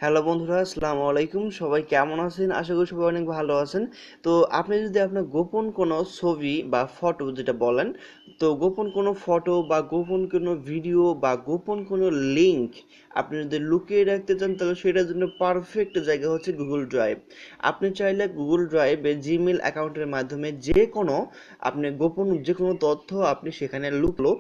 Hello বন্ধুরা, আসসালামু আলাইকুম। সবাই কেমন আছেন? আশা করি সবাই অনেক ভালো আছেন। তো আপনি যদি আপনার গোপন কোনো ছবি বা ফটো যেটা বলেন, তো গোপন কোনো ফটো বা গোপন কোনো ভিডিও বা গোপন কোনো লিঙ্ক আপনি যদি লুকিয়ে রাখতে চান, তাহলে সেটার জন্য পারফেক্ট জায়গা হচ্ছে গুগল ড্রাইভ। আপনি চাইলে গুগল ড্রাইভে জিমেল অ্যাকাউন্টের মাধ্যমে যে কোনো আপনি গোপন যে কোনো তথ্য আপনি সেখানে লুকলো,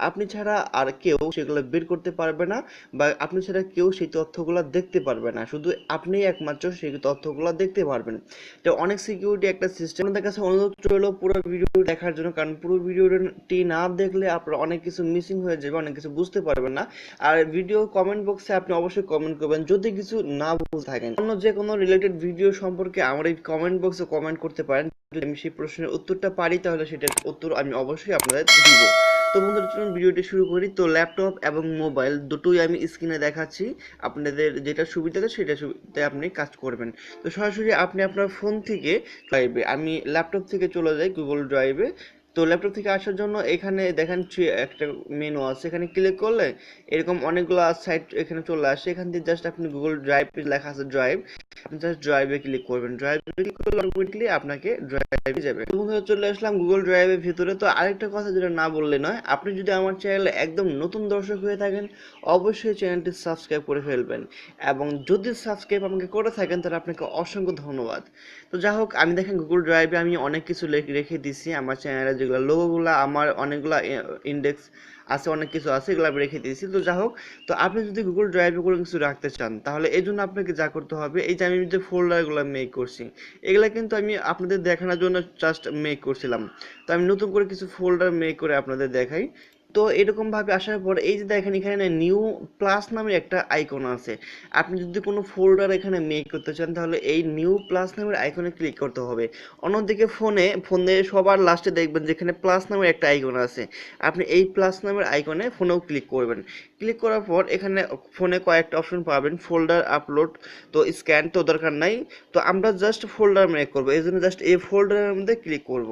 আপনি ছাড়া আর কেউ সেগুলো বের করতে পারবে না, বা আপনি ছাড়া কেউ সেই তথ্যগুলো দেখতে পারবে না। শুধু আপনিই একমাত্র সেই তথ্যগুলো দেখতে পারবেন। এটা অনেক সিকিউরিটি একটা সিস্টেম। আপনাদের কাছে অনুরোধ রইল পুরো ভিডিও দেখার জন্য, কারণ পুরো ভিডিওটি না দেখলে আপনার অনেক কিছু মিসিং হয়ে যাবে, অনেক কিছু বুঝতে পারবেন না। আর ভিডিও কমেন্ট বক্সে আপনি অবশ্যই কমেন্ট করবেন যদি কিছু না বুঝে থাকেন। অন্য যে কোনো রিলেটেড ভিডিও সম্পর্কে আমার এই কমেন্ট বক্সে কমেন্ট করতে পারেন। যদি আমি সেই প্রশ্নের উত্তরটা পারি, তাহলে সেটার উত্তর আমি অবশ্যই আপনাদের দিব। তো বন্ধুরা, চলুন ভিডিওটি শুরু করি। তো ল্যাপটপ এবং মোবাইল দুটোই আমি স্ক্রিনে দেখাচ্ছি। আপনাদের যেটা সুবিধা আছে সেটা সুবিধা আপনি কাজ করবেন। তো সরাসরি আপনি আপনার ফোন থেকে ড্রাইভে, আমি ল্যাপটপ থেকে চলে যাই গুগল ড্রাইভে। তো ল্যাপটপ থেকে আসার জন্য এখানে দেখেন একটা মেনু আছে, এখানে ক্লিক করলে এরকম অনেকগুলো সাইট এখানে চলে আসে। এখান থেকে জাস্ট আপনি গুগল ড্রাইভ লেখা আছে ড্রাইভ, আপনি জাস্ট ড্রাইভে ক্লিক করবেন। ড্রাইভে ক্লিক করলে অটোমেটিক্যালি আপনাকে ড্রাইভে যাবে। তো বন্ধুরা, চলে আসলাম গুগল ড্রাইভের ভিতরে। তো আরেকটা কথা যেটা না বললে নয়, আপনি যদি আমার চ্যানেলে একদম নতুন দর্শক হয়ে থাকেন, অবশ্যই চ্যানেলটি সাবস্ক্রাইব করে ফেলবেন। এবং যদি সাবস্ক্রাইব আমাকে করে থাকেন, তাহলে আপনাকে অসংখ্য ধন্যবাদ। তো যাই হোক, আমি দেখেন গুগল ড্রাইভে আমি অনেক কিছু রেখে দিছি আমার চ্যানেলে, যেগুলো লোগোগুলো আমার অনেকগুলো ইন্ডেক্স আছে, অনেক কিছু আছে, এগুলো আমি রেখে দিয়েছি। তো যাই হোক, তো আপনি যদি গুগল ড্রাইভে কোনো কিছু রাখতে চান, তাহলে এই জন্য আপনাকে যা করতে হবে, এই যে আমি যে ফোল্ডারগুলো মেক করছি, এগুলা কিন্তু আমি আপনাদের দেখানোর জন্য জাস্ট মেক করছিলাম। তো আমি নতুন করে কিছু ফোল্ডার মেক করে আপনাদের দেখাই। তো এরকম ভাবে আসার পর এই যে দেখেন এখানে নিউ প্লাস নামের একটা আইকন আছে। আপনি যদি কোনো ফোল্ডার এখানে মেক করতে চান, তাহলে এই নিউ প্লাস নামের আইকনে ক্লিক করতে হবে। অন্যদিকে ফোনে সবার লাস্টে দেখবেন যেখানে প্লাস নামের একটা আইকন আছে, আপনি এই প্লাস নামের আইকনে ফোনেও ক্লিক করবেন। ক্লিক করার পর এখানে ফোনে কয়েকটা অপশন পাবেন, ফোল্ডার, আপলোড, তো স্ক্যান তো দরকার নাই। তো আমরা জাস্ট ফোল্ডার মেক করবো, এই জন্য জাস্ট এই ফোল্ডারের মধ্যে ক্লিক করব।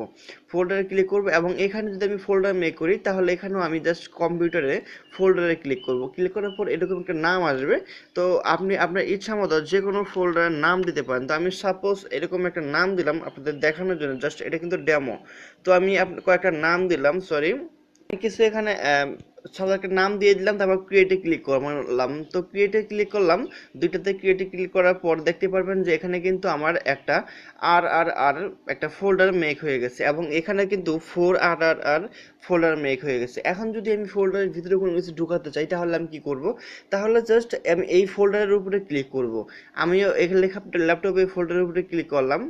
ফোল্ডারে ক্লিক করব এবং এখানে যদি আমি ফোল্ডার মেক করি, তাহলে এখানেও আমি জাস্ট কম্পিউটারে ফোল্ডারে ক্লিক করব। ক্লিক করার পর এরকম একটা নাম আসবে। তো আপনি আপনার ইচ্ছা মতো যে কোনো ফোল্ডারের নাম দিতে পারেন। তো আমি সাপোজ এরকম একটা নাম দিলাম আপনাদের দেখানোর জন্য, জাস্ট এটা কিন্তু ডেমো। তো আমি কয়েকটা নাম দিলাম, সরি, কিছু এখানে সব একটা নাম দিয়ে দিলাম, তারপর ক্রিয়েটে ক্লিক করলাম। তো ক্রিয়েটে ক্লিক করলাম, দুইটাতে ক্রিয়েটে ক্লিক করার পর দেখতে পারবেন যে এখানে কিন্তু আমার একটা আর আর আর একটা ফোল্ডার মেক হয়ে গেছে, এবং এখানে কিন্তু আর ফোল্ডার মেক হয়ে গেছে। এখন যদি আমি ফোল্ডারের ভিতরে কোনো কিছু ঢুকাতে চাই, তাহলে আমি কি করব? তাহলে জাস্ট আমি এই ফোল্ডারের উপরে ক্লিক করব। আমিও এখানে ল্যাপটপে ফোল্ডারের উপরে ক্লিক করলাম।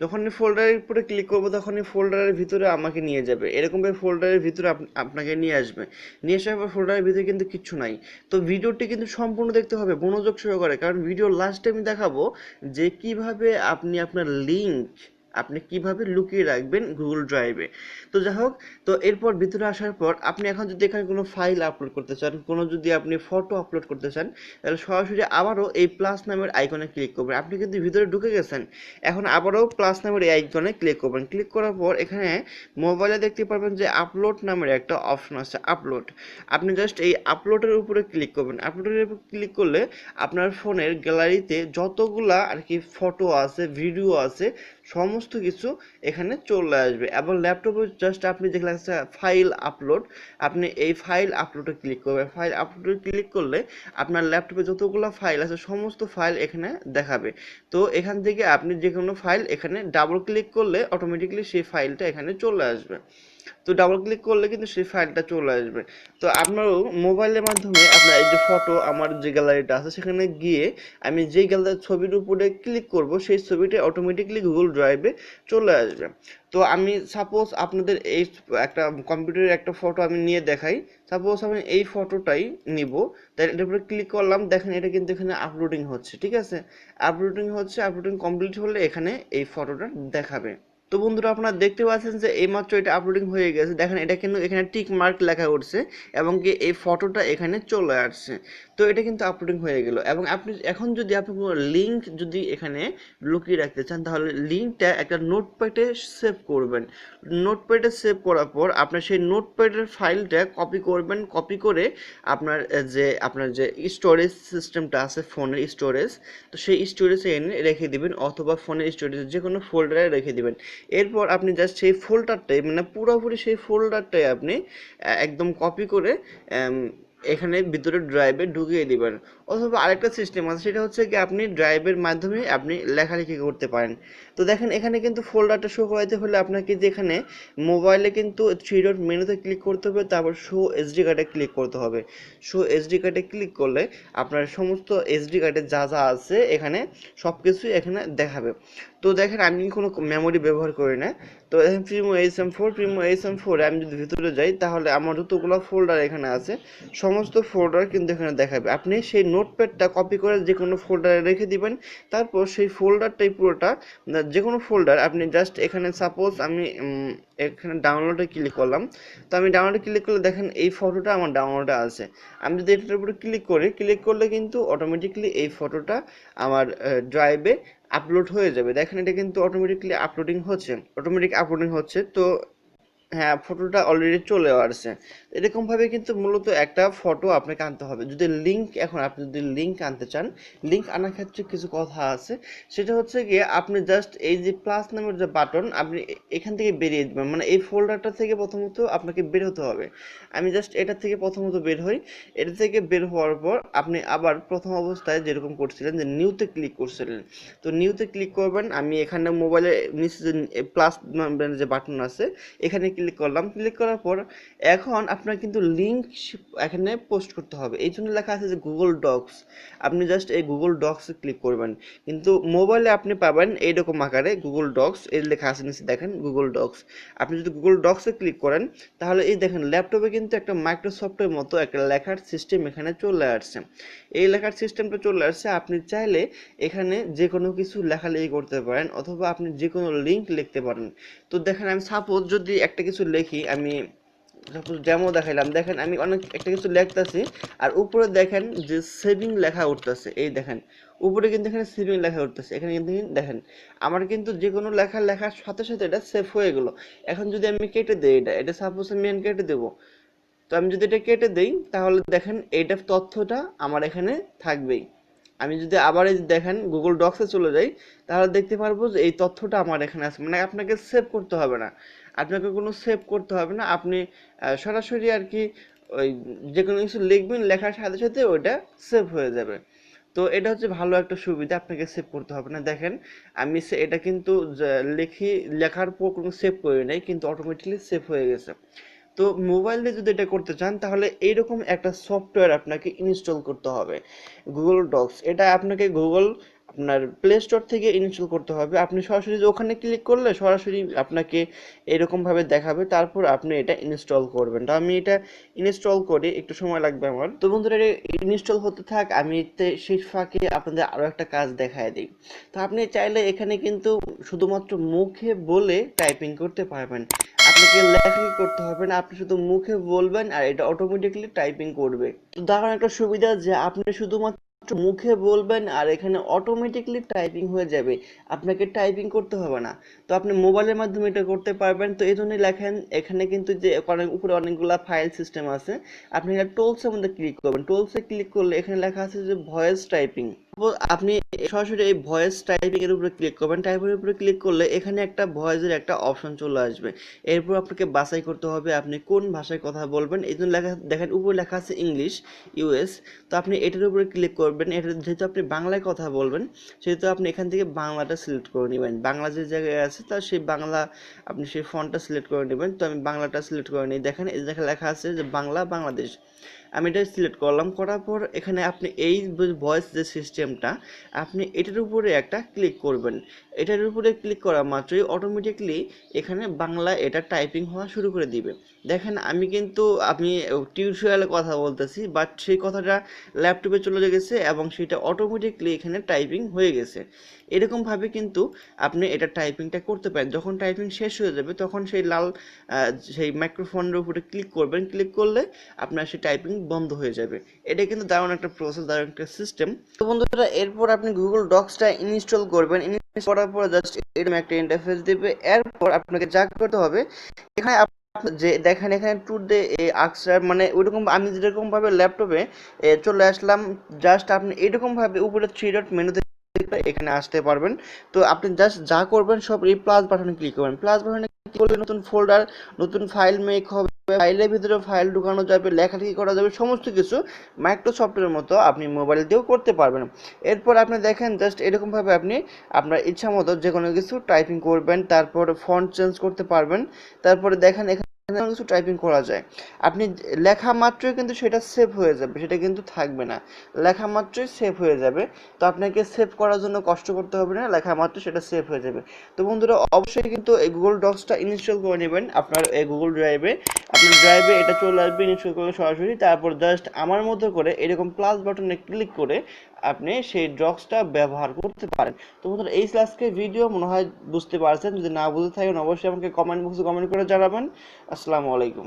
যখনই ফোল্ডারের উপরে ক্লিক করবো, তখনই ফোল্ডারের ভিতরে আমাকে নিয়ে যাবে, এরকমভাবে ফোল্ডারের ভিতরে আপনাকে নিয়ে আসবে। নিয়ে আসার পর ফোল্ডারের ভিতরে কিন্তু কিচ্ছু নাই। তো ভিডিওটি কিন্তু সম্পূর্ণ দেখতে হবে মনোযোগ সহকারে, কারণ ভিডিও লাস্টে আমি দেখাবো যে কিভাবে আপনি আপনার লিঙ্ক আপনি কিভাবে লুকিয়ে রাখবেন গুগল ড্রাইভে। তো যাই হোক, তো এরপর ভিতরে আসার পর আপনি এখন যদি এখানে কোনো ফাইল আপলোড করতে চান, কোনো যদি আপনি ফটো আপলোড করতে চান, তাহলে সরাসরি আবারও এই প্লাস নামের আইকনে ক্লিক করবেন। আপনি কিন্তু ভিতরে ঢুকে গেছেন, এখন আবারও প্লাস নামের এই আইকনে ক্লিক করবেন। ক্লিক করার পর এখানে মোবাইলে দেখতে পারবেন যে আপলোড নামের একটা অপশন আছে, আপলোড। আপনি জাস্ট এই আপলোডের উপরে ক্লিক করবেন। আপলোডের উপর ক্লিক করলে আপনার ফোনের গ্যালারিতে যতগুলা আর কি ফটো আছে, ভিডিও আছে, সমস্ত কিছু এখানে চলে আসবে। এবং ল্যাপটপে জাস্ট আপনি যেখানে আছে ফাইল আপলোড, আপনি এই ফাইল আপলোডে ক্লিক করবেন। ফাইল আপলোডে ক্লিক করলে আপনার ল্যাপটপে যতগুলো ফাইল আছে সমস্ত ফাইল এখানে দেখাবে। তো এখান থেকে আপনি যে কোনো ফাইল এখানে ডাবল ক্লিক করলে অটোমেটিক্যালি সেই ফাইলটা এখানে চলে আসবে। তো ডাবল ক্লিক করলে কিন্তু সেই ফাইলটা চলে আসবে। তো আপনারও মোবাইলের মাধ্যমে আপনার এই যে ফটো, আমার যে গ্যালারিটা আছে সেখানে গিয়ে আমি যে গ্যালারির ছবির উপরে ক্লিক করব, সেই ছবিটা অটোমেটিক্যালি গুগল ড্রাইভে চলে আসবে। তো আমি সাপোজ আপনাদের এই একটা কম্পিউটারের একটা ফটো আমি নিয়ে দেখাই। সাপোজ আমি এই ফটোটাই নিব, তাই এটার উপরে ক্লিক করলাম। দেখেন এটা কিন্তু এখানে আপলোডিং হচ্ছে, ঠিক আছে? আপলোডিং হচ্ছে, আপলোডিং কমপ্লিট হলে এখানে এই ফটোটা দেখাবে। তো বন্ধুরা, আপনারা দেখতে পাচ্ছেন যে এইমাত্র এটা আপলোডিং হয়ে গেছে। দেখেন এটা কিন্তু এখানে টিক মার্ক লেখা উঠছে এবং কি এই ফটোটা এখানে চলে আসছে। তো এটা কিন্তু আপলোডিং হয়ে গেল। এবং আপনি এখন যদি আপনি কোনো লিঙ্ক যদি এখানে লুকিয়ে রাখতে চান, তাহলে লিঙ্কটা একটা নোটপ্যাডে সেভ করবেন। নোটপ্যাডে সেভ করার পর আপনার সেই নোটপ্যাডের ফাইলটা কপি করবেন, কপি করে আপনার যে স্টোরেজ সিস্টেমটা আছে ফোনের স্টোরেজ, তো সেই স্টোরেজে এনে রেখে দিবেন, অথবা ফোনের স্টোরেজ যে কোনো ফোল্ডারে রেখে দিবেন। এরপর আপনি জাস্ট সেই ফোল্ডারটাই, মানে পুরোপুরি সেই ফোল্ডারটাই আপনি একদম কপি করে এখানে ভিতরে ড্রাইভে ঢুকিয়ে দিবেন। অথবা আরেকটা সিস্টেম আছে, সেটা হচ্ছে কি আপনি ড্রাইভের মাধ্যমে আপনি লেখালেখি করতে পারেন। তো দেখেন এখানে কিন্তু ফোল্ডারটা শো করাইতে হলে আপনাকে যেখানে মোবাইলে কিন্তু থ্রি ডট মেনুতে ক্লিক করতে হবে, তারপর শো এসডি কার্ডে ক্লিক করতে হবে। শো এসডি কার্ডে ক্লিক করলে আপনার সমস্ত এসডি কার্ডে যা যা আছে এখানে সব কিছুই এখানে দেখাবে। তো দেখেন আমি কোনো মেমোরি ব্যবহার করি না। তো দেখেন প্রিমো এইচ এম ফোর আমি যদি ভিতরে যাই, তাহলে আমার যতগুলো ফোল্ডার এখানে আছে সমস্ত ফোল্ডার কিন্তু এখানে দেখাবে। আপনি সেই নোটপ্যাডটা কপি করে যে কোনো ফোল্ডারে রেখে দিবেন। তারপর সেই ফোল্ডারটাই পুরোটা, যে কোনো ফোল্ডার আপনি জাস্ট এখানে সাপোজ আমি এখানে ডাউনলোডে ক্লিক করলাম। তো আমি ডাউনলোডে ক্লিক করলে দেখেন এই ফটোটা আমার ডাউনলোডে আছে। আমি যদি এটার উপরে ক্লিক করলে কিন্তু অটোমেটিকলি এই ফটোটা আমার ড্রাইভে আপলোড হয়ে যাবে। দেখেন এটা কিন্তু অটোমেটিক আপলোডিং হচ্ছে। তো হ্যাঁ, ফটোটা অলরেডি চলে আসছে। এরকম ভাবে কিন্তু মূলত একটা ফটো আপনাকে আনতে হবে। আপনি যদি লিঙ্ক আনতে চান, লিঙ্ক আনার ক্ষেত্রে কিছু কথা আছে। সেটা হচ্ছে গিয়ে আপনি জাস্ট এই যে প্লাস নামের যে বাটন, আপনি এখান থেকে বেরিয়ে দিবেন, মানে এই ফোল্ডারটা থেকে প্রথমত আপনাকে বের হতে হবে। আমি জাস্ট এটা থেকে প্রথমত বের হই। এটা থেকে বের হওয়ার পর আপনি আবার প্রথম অবস্থায় যেরকম করছিলেন, যে নিউতে ক্লিক করছিলেন, তো নিউতে ক্লিক করবেন। আমি এখানে মোবাইলে নিচে যে প্লাস যে বাটন আছে এখানে ক্লিক করলাম। ক্লিক করার পর এখন আপনার কিন্তু লিঙ্ক এখানে পোস্ট করতে হবে। এই জন্য লেখা আছে যে গুগল ডক্স। আপনি জাস্ট এই গুগল ডক্সে ক্লিক করবেন, কিন্তু মোবাইলে আপনি পাবেন এইরকম আকারে গুগল ডক্স, এই লেখা আছে নিচে দেখেন গুগল ডক্স। আপনি যদি গুগল ডক্সে ক্লিক করেন, তাহলে এই দেখেন ল্যাপটপে কিন্তু একটা মাইক্রোসফটের মতো একটা লেখার সিস্টেম এখানে চলে আসছে। এই লেখার সিস্টেমটা চলে আসছে। আপনি চাইলে এখানে যে কোনো কিছু লেখালেখি করতে পারেন, অথবা আপনি যে কোনো লিঙ্ক লিখতে পারেন। তো দেখেন আমি সাপোজ যদি একটা কিছু লিখি, আমি সাপোজ ডেমো দেখাইলাম, দেখেন আমি অনেক একটা কিছু লিখতেছি, আর উপরে দেখেন যে সেভিং লেখা উঠতেছে। এই দেখেন উপরে কিন্তু এখানে সেভিং লেখা উঠতেছে। এখানে কিন্তু দেখেন আমার কিন্তু যে কোনো লেখার সাথে সাথে এটা সেভ হয়ে গেল। এখন যদি আমি কেটে দিই, এটা সাপোজ আমি কেটে দেবো, তো আমি যদি এটা কেটে দেই, তাহলে দেখেন এইটার তথ্যটা আমার এখানে থাকবেই। আমি যদি আবার এই দেখেন গুগল ডক্সে চলে যাই, তাহলে দেখতে পারবো যে এই তথ্যটা আমার এখানে আছে। মানে আপনাকে সেভ করতে হবে না, আপনি সরাসরি আর কি ওই যে কোনো কিছু লিখবেন, লেখার সাথে সাথে ওইটা সেভ হয়ে যাবে। তো এটা হচ্ছে ভালো একটা সুবিধা, আপনাকে সেভ করতে হবে না। দেখেন আমি এটা কিন্তু লেখার পর কোনো সেভ করি নাই, কিন্তু অটোমেটিকলি সেভ হয়ে গেছে। তো মোবাইল দিয়ে যদি এটা করতে চান, তাহলে এইরকম একটা সফটওয়্যার আপনাকে ইনস্টল করতে হবে, গুগল ডক্স। এটা আপনাকে আপনার প্লে স্টোর থেকে ইনস্টল করতে হবে। আপনি সরাসরি ওখানে ক্লিক করলে সরাসরি আপনাকে এরকম ভাবে দেখাবে, তারপর আপনি এটা ইনস্টল করবেন। তো আমি এটা ইনস্টল করি, একটু সময় লাগবে আমার। তো বন্ধুরা এটা ইনস্টল হতে থাক, আমি সেই ফাঁকে আপনাদের আরো একটা কাজ দেখায় দিই। তো আপনি চাইলে এখানে কিন্তু শুধুমাত্র মুখে বলে টাইপিং করতে পারবেন, আপনাকে লেখালেখি করতে হবে না। আপনি শুধু মুখে বলবেন আর এটা অটোমেটিকলি টাইপিং করবে। তো দারুণ একটা সুবিধা যে আপনি শুধুমাত্র মুখে বলবেন আর এখানে অটোমেটিকলি টাইপিং হয়ে যাবে, আপনাকে টাইপিং করতে হবে না। তো আপনি মোবাইলের মাধ্যমে এটা করতে পারবেন। তো এই জন্যই লেখেন এখানে কিন্তু যে উপরে অনেকগুলা ফাইল সিস্টেম আছে, আপনি এখানে টুলসের মধ্যে ক্লিক করবেন। টুলসে ক্লিক করলে এখানে লেখা আছে যে ভয়েস টাইপিং। আপনি সরাসরি এই ভয়েস টাইপিং এর উপরে ক্লিক করবেন। টাইপিং উপরে ক্লিক করলে এখানে একটা ভয়েসের একটা অপশন চলে আসবে। এরপর আপনাকে বাছাই করতে হবে আপনি কোন ভাষায় কথা বলবেন। এই জন্য লেখা দেখেন উপরে লেখা আছে ইংলিশ ইউএস। তো আপনি এটার উপরে ক্লিক করবেন। এটা যেহেতু আপনি বাংলায় কথা বলবেন, সেহেতু আপনি এখান থেকে বাংলাটা সিলেক্ট করে নেবেন। বাংলা যে জায়গায় আছে তার সেই বাংলা আপনি সেই ফন্টটা সিলেক্ট করে নেবেন। তো আমি বাংলাটা সিলেক্ট করে নিই। দেখেন এই জায়গায় লেখা আছে যে বাংলা বাংলাদেশ। আমি এটা সিলেক্ট করলাম। করার পর এখানে আপনি এই ভয়েস যে সিস্টেমটা, আপনি এটার উপরে একটা ক্লিক করবেন। এটার উপরে ক্লিক করা মাত্রই অটোমেটিকলি এখানে বাংলা এটা টাইপিং হওয়া শুরু করে দিবে। দেখেন আমি কিন্তু আমি টিউটোরিয়ালে কথা বলতেছি, বাট সেই কথাটা ল্যাপটপে চলে গেছে এবং সেটা অটোমেটিকলি এখানে টাইপিং হয়ে গেছে। এরকমভাবে কিন্তু আপনি এটা টাইপিংটা করতে পারেন। যখন টাইপিং শেষ হয়ে যাবে তখন সেই লাল সেই মাইক্রোফোনের উপরে ক্লিক করবেন, ক্লিক করলে আপনার সেই টাইপিং বন্ধ হয়ে যাবে। এটা কিন্তু দারুণ একটা প্রসেস, দারুণ একটা সিস্টেম। তো বন্ধুরা এরপর আপনি গুগল ডক্সটা ইনস্টল করবেন, ইনস্টল করার পর জাস্ট এরকম একটা ইন্টারফেস দিবে। এরপর আপনাকে যা করতে হবে, এখানে যে দেখেন এখানে টু দে আকসার মানে ওইরকম আমি যেরকম ভাবে ল্যাপটপে চলে আসলাম, জাস্ট আপনি এরকম ভাবে উপরে থ্রি ডট মেনুতে এখানে আসতে পারবেন। তো আপনি জাস্ট যা করবেন সব এই প্লাস বাটনে ক্লিক করবেন। প্লাস বাটনে ক্লিক করলে নতুন ফোল্ডার, নতুন ফাইল মেক হবে, ফাইলের ভিতরে ফাইল ঢুকানো যাবে, লেখালেখি করা যাবে, সমস্ত কিছু মাইক্রোসফটের মতো আপনি মোবাইল দিয়েও করতে পারবেন। এরপর আপনি দেখেন জাস্ট এরকমভাবে আপনি আপনার ইচ্ছা মতো যে কোনো কিছু টাইপিং করবেন, তারপর ফন্ট চেঞ্জ করতে পারবেন। তারপরে দেখেন এখানে কিছু টাইপিং করা যায়। আপনি লেখা মাত্রই কিন্তু সেটা সেভ হয়ে যাবে, সেটা কিন্তু থাকবে না, লেখা মাত্রই সেভ হয়ে যাবে। তো আপনাকে সেভ করার জন্য কষ্ট করতে হবে না, লেখা মাত্র সেটা সেভ হয়ে যাবে। তো বন্ধুরা অবশ্যই কিন্তু এই গুগল ডক্সটা ইনস্টল করে নেবেন আপনার এই গুগল ড্রাইভে। আপনার ড্রাইভে এটা চলে আসবে ইনস্টল করলে সরাসরি। তারপর জাস্ট আমার মতো করে এরকম প্লাস বাটনে ক্লিক করে আপনি সেই ডক্সটা ব্যবহার করতে পারেন। তো বন্ধুরা এই আজকে ভিডিও মনে হয় বুঝতে পারছেন। যদি না বুঝতে থাকেন অবশ্যই আমাকে কমেন্ট বক্সে কমেন্ট করে জানাবেন। আসসালামু আলাইকুম।